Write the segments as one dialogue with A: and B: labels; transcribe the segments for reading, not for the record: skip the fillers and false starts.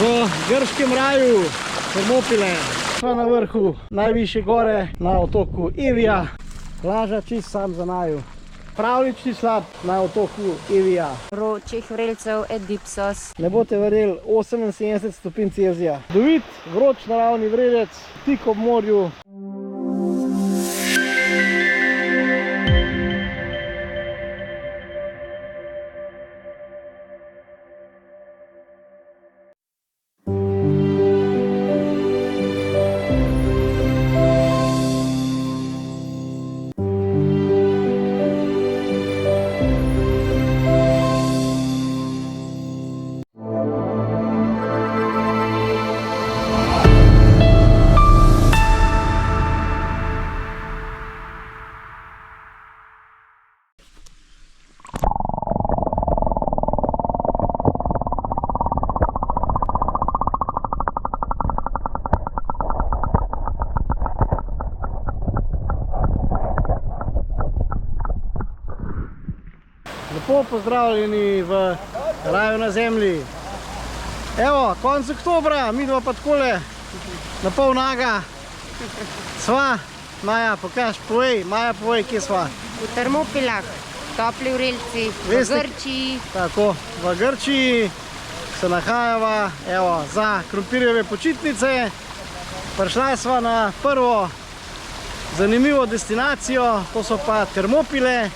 A: v grškem raju Termopile. Smo na vrhu najvišje gore na otoku Evija. Plaža čist sam za naju. Pravlični slap na otoku Evija.
B: Vročih vrelcev Edipsos.
A: Ne boste verjeli, 78 stopinj Celzija. Čudovit, vroč naravni vrelec, tik ob morju. Lepo pozdravljeni v raju na zemlji. Evo, konec oktobra, mi dva pa takole na pol naga sva. Maja, pokaž, povej, Maja, povej, kje sva?
B: V Termopilah, topli vrelci, v Grčiji.
A: Tako, v Grčiji se nahajava, evo, za krompirjeve počitnice. Prišla sva na prvo zanimivo destinacijo, to so pa Termopile.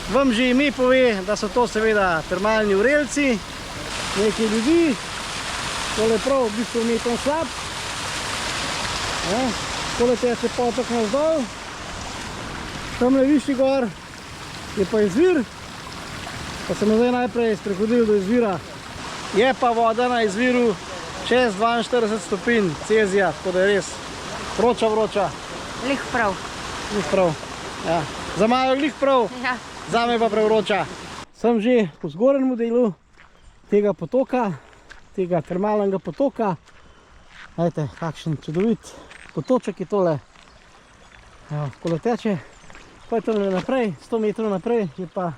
A: Vam že ime pove, da so to seveda termalni vrelci, nekaj ljudi, tole prav v bistvu umetno slap. Tole teče potok navzdol, tamle višji gor je pa izvir, pa smo zdaj najprej sprehodili do izvira. Je pa voda na izviru čez 42 stopinj Celzija, tako da je res vroča.
B: Lih prav.
A: Lih prav, ja. Za Majo lih prav.
B: Ja.
A: Zame pa prevroča. Sem že v zgornjem delu tega potoka, tega termalnega potoka. Glejte, kakšen čudovit potoček je tole. Evo, takole teče. Pa je tole naprej, 100 metrov naprej je pa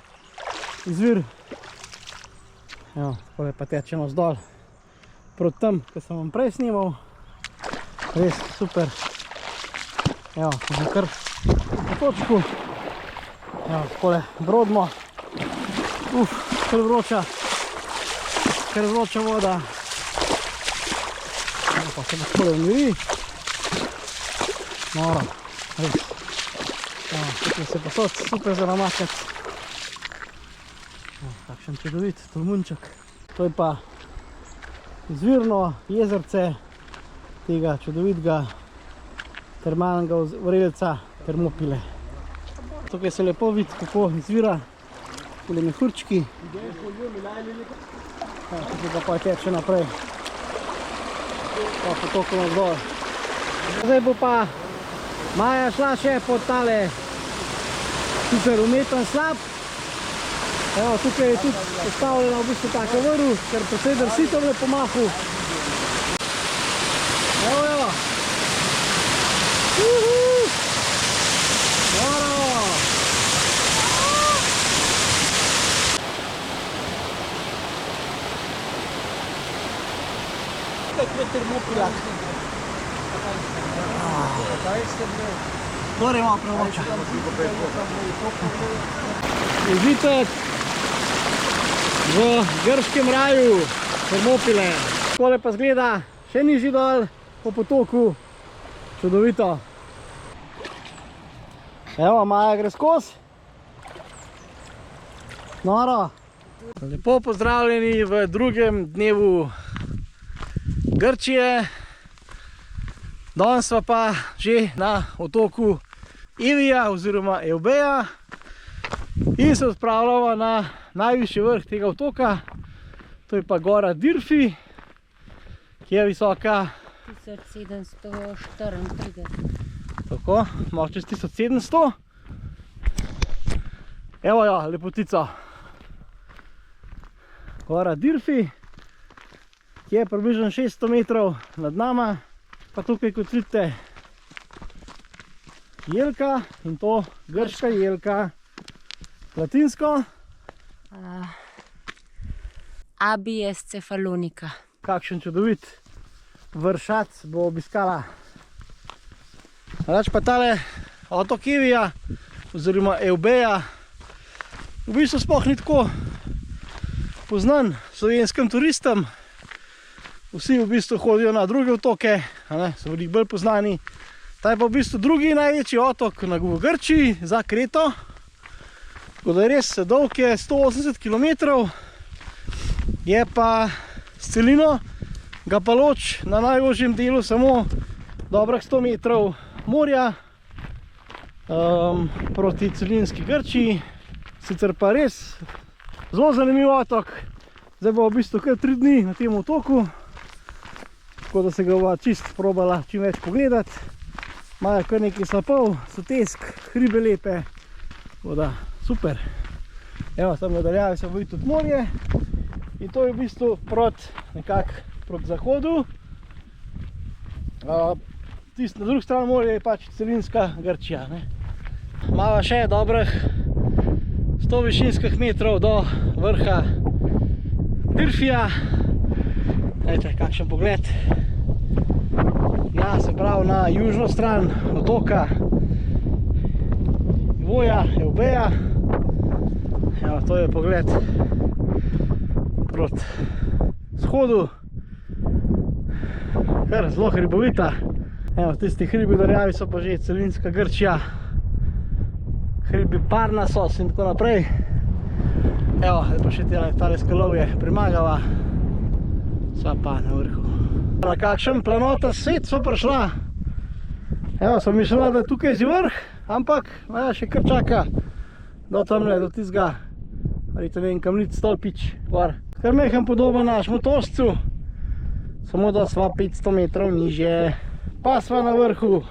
A: izvir. Evo, takole pa teče navzdol. Proti tam, ko sem vam prej snimal. Res super. Evo, sem kar v potočku. Evo, takole brodimo. Kar vroča voda. Evo, pa se bo takole umiri. Noro, res. Evo, tukaj se pa super za namakati. Evo, kakšen čudovit tolmunček. To je pa izvirno jezerce tega čudovitega termalnega vrelca Termopile. Tukaj se lepo vidi, kako izvira, tole mehurčki. Tukaj pa teče naprej. Pa potoku navzdol. Zdaj bo pa Maja šla še pod tale super umeten slap. Evo, tukaj je tudi postavljena v bistvu taka vrv, ker precej drsi tamle po mahu. Evo. Termopilah. Gore ima prevroča. Užitek v grškem raju Termopile. Tole pa zgleda še nižji dol po potoku. Čudovito. Evo, Maja gre skozi. Noro. Lepo pozdravljeni v drugem dnevu Grčije. Danes sva pa že na otoku Evija oziroma Eubeja in se odpravljava na najvišji vrh tega otoka. To je pa gora Dirfi, ki je visoka
B: 1734.
A: Tako, malo čez 1700. Evo jo, lepotica. Gora Dirfi, ki je približno 600 metrov nad nama. Pa tukaj, kot vidite, jelka, in to grška jelka. Latinsko?
B: Abies cephalonica.
A: kakšen čudovit vršac bo obiskala. Rač pa tale otok Evija oziroma Eubeja v bistvu sploh ni tako poznan slovenskim turistom. Vsi v bistvu hodijo na druge otoke, so veliko bolj poznani. Ta je pa v bistvu drugi največji otok v Grčiji za Kreto. Tako da je res dolg je 180 km, je pa s celino ga pa loči na najožjem delu samo dobrih 100 metrov morja proti celinski Grčiji. Sicer pa res zelo zanimiv otok. Zdaj bo v bistvu kar 3 dni na tem otoku, tako da se ga bo čist probala čim več pogledati. Imajo kar nekaj slapov, sotesk, hribe lepe, tako da super. Evo, tam nadaljavi se bo tudi morje in to je v bistvu nekako proti zahodu. Na drugi strani morja je pač celinska Grčija. Imava še dobrih 100 višinskih metrov do vrha Dirfija. Dajte, kakšen pogled. Ja, se pravi na južno stran otoka Voja, Eubeja. Evo, to je pogled proti vzhodu. Kar zelo hribovita. Evo, tisti hribi darjavi so pa že celinska Grčija. Hribi Parnasos in tako naprej. Evo, zdaj pa še tale skalovje premagava. Sva pa na vrhu. Na kakšen planota svet so prišla. Evo, sem mislila, da tukaj je vrh, ampak še kar čaka do tamle, do tistega, verjetno ne vem, kamnic stolpič gor. Kar mehen podoben našemu Toscu, samo da sva 500 metrov nižje. Pa sva na vrhu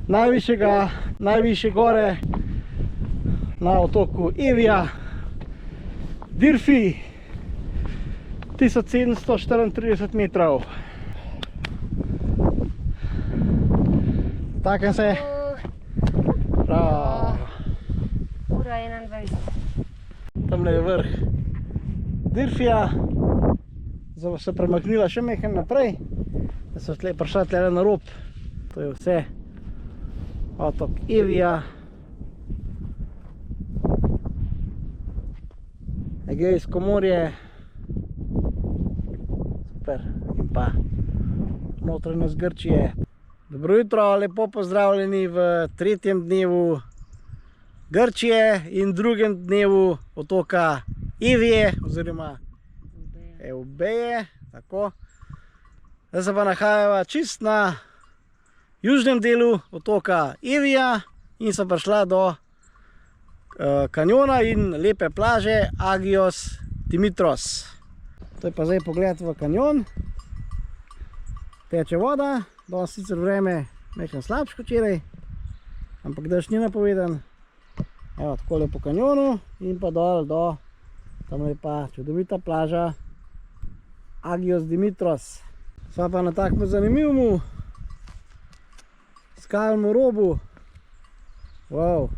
A: najvišje gore na otoku Evija, Dirfi, 1734 metrov. Takem se.
B: Ura 21.
A: Tamle je vrh Dirfija. Zdaj bo se premaknila še mehen naprej, da so prišla tle na rob. To je vse. Otok Evija. Egejsko morje. Super. In pa notranjost Grčije. Dobro jutro, lepo pozdravljeni v 3. dnevu Grčije in 2. dnevu otoka Evije oziroma Eubeje. Tako. Zdaj se pa nahajava čist na južnem delu otoka Evija in sem prišla do kanjona in lepe plaže Agios Dimitros. To je pa zdaj pogled v kanjon. Teče voda, danes sicer vreme nekaj slabše kot včeraj, ampak dež ni napovedan. Evo, takole po kanjonu in pa dol do, tam je pa čudovita plaža Agios Dimitros. Sva pa na takem zanimivemu skalnemu robu. Wow.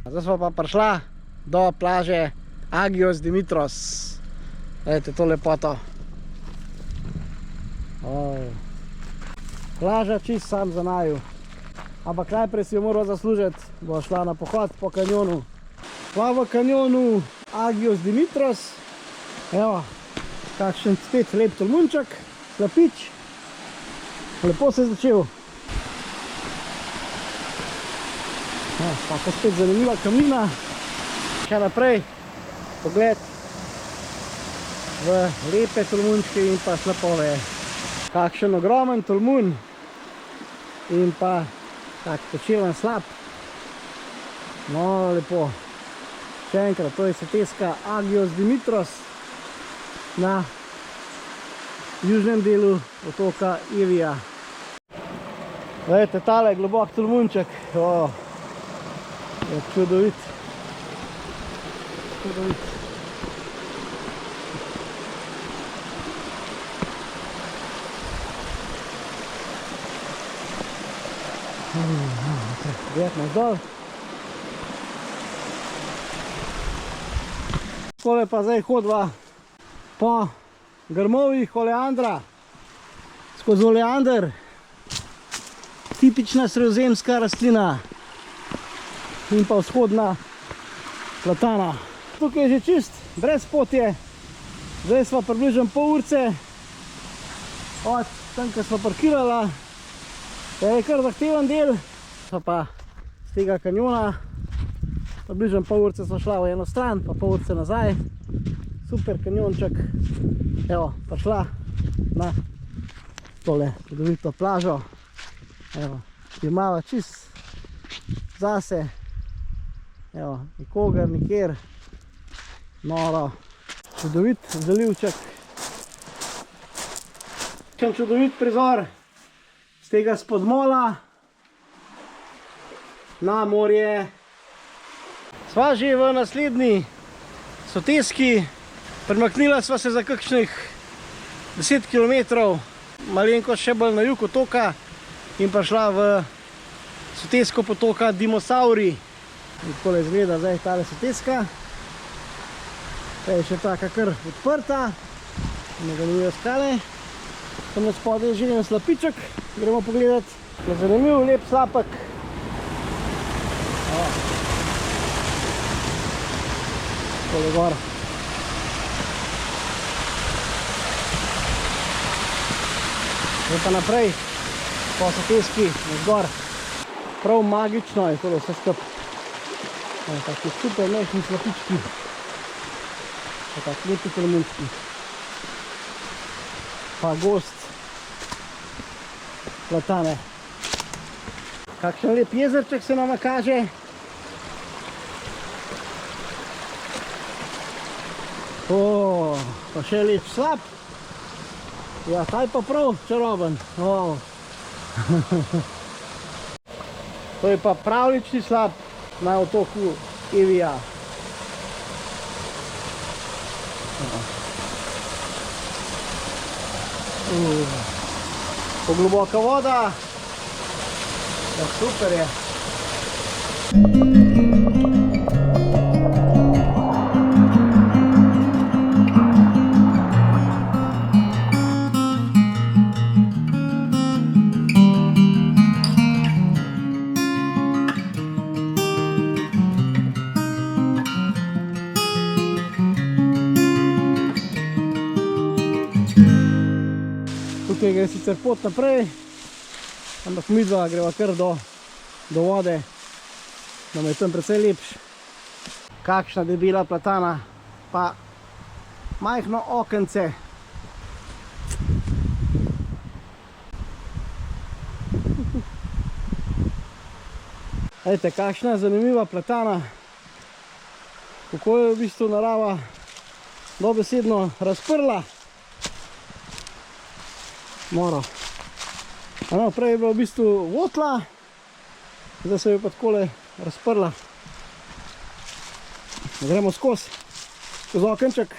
A: Zdaj sva pa prišla do plaže Agios Dimitros. Gledajte to lepoto. Plaža čist sam za naju. Ampak najprej si jo moral zaslužiti, bo šla na pohod po kanjonu. Pa v kanjonu Agios Dimitros. Evo, kakšen spet lep tolmunček, slapič. Lepo se je začel. Pa spet zanimiva kamnina. Še naprej pogled v lepe tolmunčke in pa slapove. Kakšen ogromen tolmun in pa tak počeven slap. No, lepo. Še enkrat, to je soteska Agios Dimitros na južnem delu otoka Evija. Gledajte, tale globok tolmunček. Je čudovit. Čudovit. Prijetno zdol. Tole pa zdaj hodva po grmovih oleandra, skozi oleander, tipična sredozemska rastlina in pa vzhodna platana. Tukaj je že čist, brez potje, zdaj smo približno pol urce od tam, ko smo parkirala, je kar zahteven del, so pa z tega kanjona, približno pol urce smo šla v eno stran, pa pol urce nazaj, super kanjonček, evo, prišla na tole čudovito plažo, evo, ki imava čist zase, evo, nikogar, nikjer, noro, čudovit zalivček, čudovit prizor z tega spodmola na morje. Sva že v naslednji soteski, premaknila sva se za kakšnih 10 km, malenko še bolj na jug otoka in pa šla v sotesko potoka Dimosauri. Takole izgleda zdaj tale soteska. Je še taka kar odprta, zanimive skale. Tam spodaj je že en slapiček, gremo pogledat. Zanimiv, lep slapek. Tole gor. Zdaj pa naprej, po soteski, navzgor. Prav magično je tole vse skup. Taki super mehni slapički. Taki lepi kolomunčki. Pa gost platane. Kakšen lep jezerček se nama kaže. Pa še lep slap. Ja, taj pa prav čaroben. To je pa pravlični slap na otoku Evija. Pogloboka voda. Ja, super je. Tukaj gre sicer pot naprej, ampak midva greva kar do vode, nam je tam precej lepš. Kakšna debela platana, pa majhno okence. Ejte, kakšna zanimiva platana, kako je v bistvu narava dobesedno razprla. Moro. Ano, prej je bila v bistvu votla, zdaj se je pa takole razprla. Gremo skozi okenček.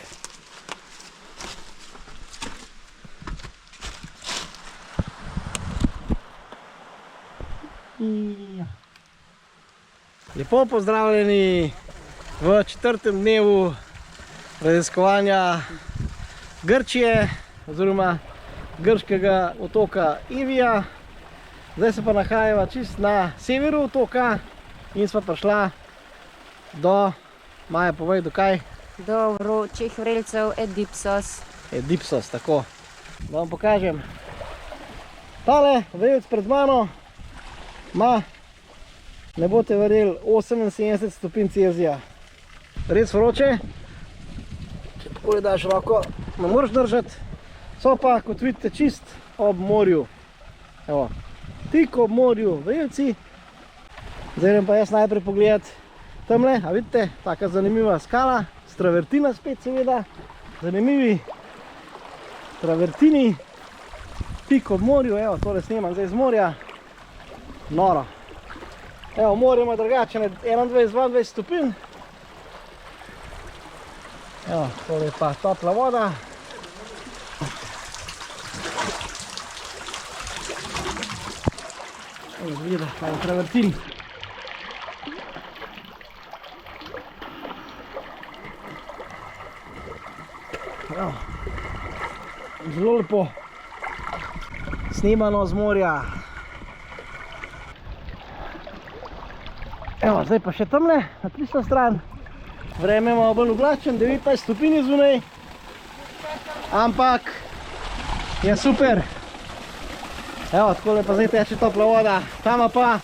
A: Lepo pozdravljeni v 4. dnevu raziskovanja Grčije oziroma grškega otoka Evija. Zdaj se pa nahajava čist na severu otoka in sva prišla do, Maja, povej, do kaj?
B: Do vročih vrelcev Edipsos.
A: Edipsos, tako. Da vam pokažem. Tale vrelc pred mano ima, ne boste verjeli, 78 stopinj Celzija. Res vroče. Če takole daš roko, ne moraš držati. So pa, kot vidite, čist ob morju. Evo, tik ob morju vrelci. Zdaj grem pa jaz najprej pogledat tamle, a vidite, taka zanimiva skala, s travertina spet seveda. Zanimivi travertini, tik ob morju, evo, tole snemam zdaj z morja. Noro. Evo, morje ima drugače, 21-22 stopinj. Evo, tole je pa topla voda. Gleda, kaj je travertin. Zelo lepo snemano z morja. Evo, zdaj pa še tamle, na tisto stran. Vreme je malo bolj oblačen, 19 stopinj je zunaj. Ampak je super. Evo, takole pa zdaj teče topla voda. Tam pa,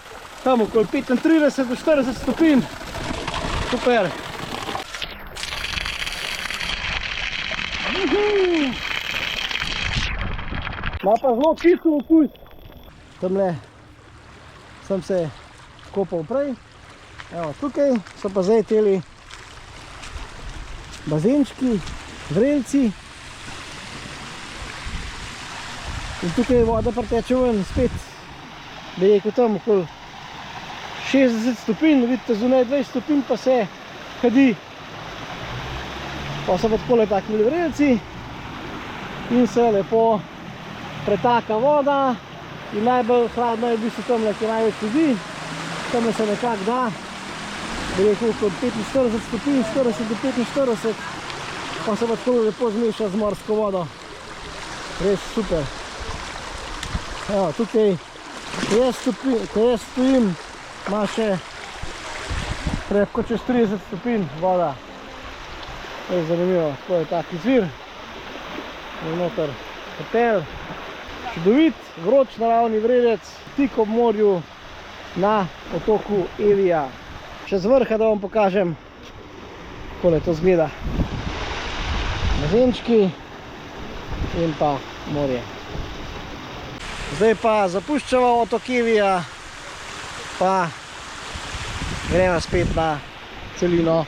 A: tam okoli 35 do 40 stopinj. Super. Ma pa zelo kisel okus. Tamle sem se kopal prej. Evo, tukaj so pa zdaj teli bazenčki, vrelci. In tukaj je voda priteče ven spet, bi rekel tam okoli 60 stopinj, vidite zunaj 20 stopinj pa se kadi. Pa so pa takole takili vrelci in se lepo pretaka voda in najbolj hladno je v bistvu tamle, ki največ ljudi. Tamle se nekako da, bi rekel okoli 45 stopinj, 40 do 45, pa se pa takole lepo zmeša z morsko vodo. Res super. Evo, tukaj, ko jaz stojim, ima še krepko čez 30 stopinj voda. To je zanimivo, to je tak izvir. Je noter hotel. Čudovit, vroč naravni vrelec, tik ob morju na otoku Evija. Še z vrha, da vam pokažem, kako to zgleda. Bazenčki in pa morje. Zdaj pa zapuščamo otok Evija, pa gremo spet na celino.